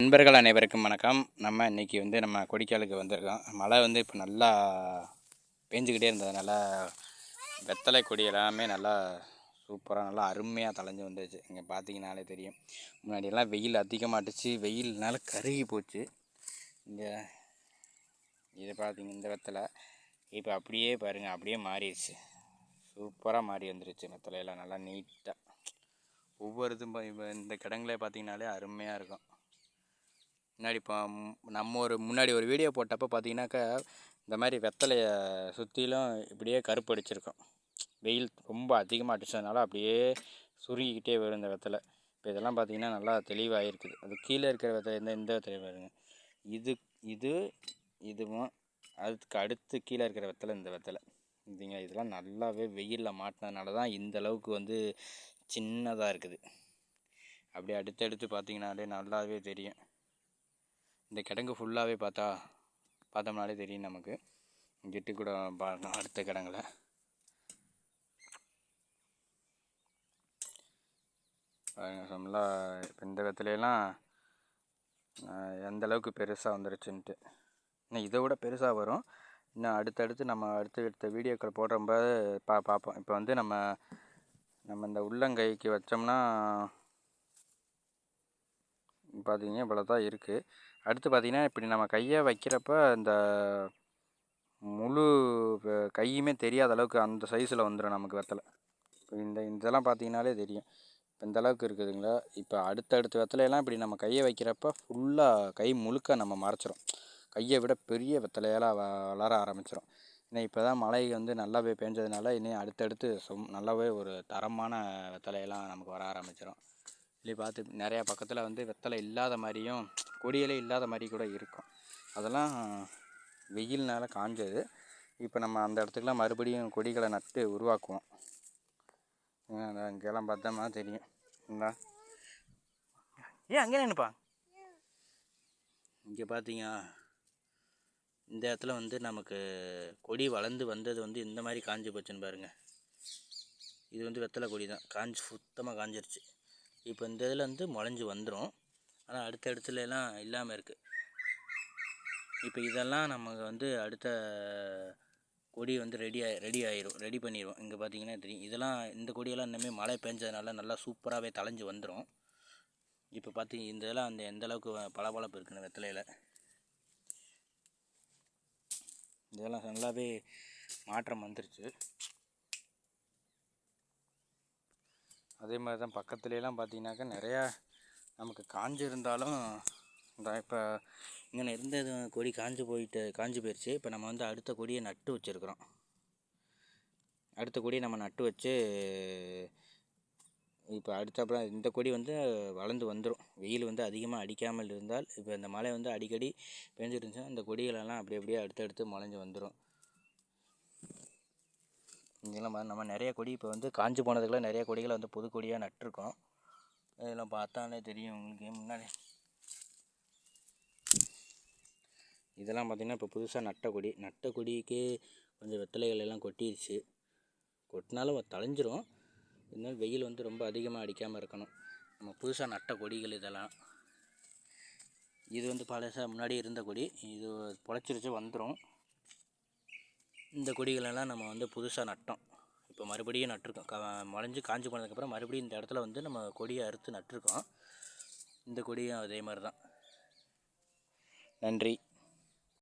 நண்பர்கள் அனைவருக்கும் வணக்கம். நம்ம இன்றைக்கி நம்ம கொடிக்காலுக்கு வந்திருக்கோம். மழை இப்போ நல்லா பேஞ்சிக்கிட்டே இருந்ததுனால வெத்தலை கொடி எல்லாமே நல்லா சூப்பராக நல்லா அருமையாக தளைஞ்சு வந்துச்சு. இங்கே பார்த்தீங்கனாலே தெரியும். முன்னாடியெல்லாம் வெயில் அதிகமாக அடித்து வெயில்னால கருகி போச்சு. இங்கே இதை பார்த்தீங்க, இந்த வெத்தலை இப்போ அப்படியே பாருங்கள், அப்படியே மாறிடுச்சு. சூப்பராக மாறி வந்துருச்சு. வெத்தலையெல்லாம் நல்லா நீட்டாக ஒவ்வொரு இதுவும் இப்போ இந்த கிடங்களே பார்த்தீங்கனாலே அருமையாக இருக்கும். முன்னாடி இப்போ முன்னாடி ஒரு வீடியோ போட்டப்போ பார்த்தீங்கன்னாக்கா இந்த மாதிரி வெத்தலையை சுற்றிலும் இப்படியே கருப்பு அடிச்சிருக்கோம். வெயில் ரொம்ப அதிகமாக அடித்ததுனால அப்படியே சுருங்கிக்கிட்டே வரும் இந்த வெத்தலை. இப்போ இதெல்லாம் பார்த்தீங்கன்னா நல்லா தெளிவாக இருக்குது. அது கீழே இருக்கிற வெத்தலை இந்த வெத்தலை பாருங்க, இதுவும் அதுக்கு அடுத்து கீழே இருக்கிற வெத்தலை இந்த வெத்தலை இதுங்க. இதெல்லாம் நல்லாவே வெயிலில் மாட்டினதுனால தான் இந்த அளவுக்கு சின்னதாக இருக்குது. அப்படியே அடுத்தடுத்து பார்த்தீங்கன்னாலே நல்லாவே தெரியும். இந்த கிடங்கு ஃபுல்லாகவே பார்த்தோம்னாலே தெரியும் நமக்கு. இங்கிட்டு கூட அடுத்த கிடங்குல நல்லா இப்போ இந்த வெத்தலையெல்லாம் எந்த அளவுக்கு பெருசாக வந்துருச்சுன்ட்டு. இன்னும் இதை விட பெருசாக வரும். இன்னும் அடுத்தடுத்து நம்ம அடுத்த வீடியோக்கள் போடும்போது பார்ப்போம். இப்போ நம்ம இந்த உள்ளங்கைக்கு வச்சோம்னா பார்த்தீங்கன்னா இவ்வளோ தான் இருக்குது. அடுத்து பார்த்திங்கன்னா இப்படி நம்ம கையை வைக்கிறப்ப இந்த முழு கையுமே தெரியாத அளவுக்கு அந்த சைஸில் வந்துடும் நமக்கு வெத்தலை. இப்போ இதெல்லாம் பார்த்தீங்கன்னாலே தெரியும். இப்போ இந்த அளவுக்கு இருக்குதுங்களா. இப்போ அடுத்தடுத்த வெத்தலையெல்லாம் இப்படி நம்ம கையை வைக்கிறப்ப ஃபுல்லாக கை முழுக்க நம்ம மறைச்சிரும். கையை விட பெரிய வெத்தலையெல்லாம் வளர ஆரம்பிச்சிடும். ஏன்னா இப்போ தான் மழை நல்லாவே பேஞ்சதுனால இன்னும் அடுத்தடுத்து நல்லாவே ஒரு தரமான வெத்தலையெல்லாம் நமக்கு வர ஆரம்பிச்சிடும். இல்லை பார்த்து நிறையா பக்கத்தில் வெத்தலை இல்லாத மாதிரியும் கொடியிலே இல்லாத மாதிரி கூட இருக்கும். அதெல்லாம் வெயில்னால காஞ்சது. இப்போ நம்ம அந்த இடத்துக்குலாம் மறுபடியும் கொடிகளை நட்டு உருவாக்குவோம். இங்கெல்லாம் பார்த்தோம்னா தெரியும். ஏன் அங்கே நினைப்பா, இங்கே பார்த்தீங்க இந்த இடத்துல நமக்கு கொடி வளர்ந்து வந்தது இந்த மாதிரி காஞ்சி போச்சுன்னு பாருங்கள். இது வெத்தலை கொடி தான், காஞ்சி சுத்தமாக காஞ்சிருச்சு. இப்போ இந்த இதில் முளைஞ்சி வந்துடும். ஆனால் அடுத்த இடத்துலலாம் இல்லாமல் இருக்குது. இப்போ இதெல்லாம் நமக்கு அடுத்த கொடி ரெடி பண்ணிடுவோம். இங்கே பார்த்தீங்கன்னா தெரியும். இதெல்லாம் இந்த கொடியெல்லாம் இனிமேல் மழை பெஞ்சதுனால நல்லா சூப்பராகவே தளைஞ்சு வந்துடும். இப்போ பார்த்தீங்க இந்த இதெல்லாம் எந்த அளவுக்கு பளபளப்பு இருக்குன்னு வெத்தலையில். இதெல்லாம் நல்லாவே மாற்றம் வந்துருச்சு. அதே மாதிரி தான் பக்கத்துலலாம் பார்த்தீங்கன்னாக்கா நிறையா நமக்கு காஞ்சி இருந்தாலும் இப்போ இங்கே இருந்தது கொடி காஞ்சி போயிடுச்சு. இப்போ நம்ம அடுத்த கொடியை நட்டு வச்சுருக்குறோம். அடுத்த கொடியை நம்ம நட்டு வச்சு இப்போ அடுத்தப்பறம் இந்த கொடி வளர்ந்து வந்துடும். வெயில் அதிகமாக அடிக்காமல் இருந்தால், இப்போ இந்த மழை அடிக்கடி பெஞ்சிட்டு இருந்துச்சுன்னா இந்த கொடிகளெல்லாம் அப்படியே அடுத்தடுத்து முளைஞ்சி வந்துடும். இங்கெல்லாம் நம்ம நிறைய கொடி இப்போ காஞ்சி போனதுக்கெல்லாம் நிறைய கொடிகளை புது கொடியாக நட்டிருக்கோம். இதெல்லாம் பார்த்தாலே தெரியும் உங்களுக்கு. முன்னாடி இதெல்லாம் பார்த்திங்கன்னா இப்போ புதுசாக நட்ட கொடிக்கு கொஞ்சம் வெத்தலைகள் எல்லாம் கொட்டிடுச்சு. கொட்டினாலும் தளைஞ்சிரும். இருந்தாலும் வெயில் ரொம்ப அதிகமாக அடிக்காமல் இருக்கணும். நம்ம புதுசாக நட்ட கொடிகள் இதெல்லாம். இது பழசாக முன்னாடி இருந்த கொடி, இது பொழைச்சிருச்சு வந்துடும். இந்த கொடிகளெல்லாம் நம்ம புதுசாக நட்டோம். இப்போ மறுபடியும் நட்டிருக்கோம். முளைஞ்சி காஞ்சி போனதுக்கப்புறம் மறுபடியும் இந்த இடத்துல நம்ம கொடியை அறுத்து நட்டிருக்கோம். இந்த கொடியும் அதே மாதிரி தான். நன்றி.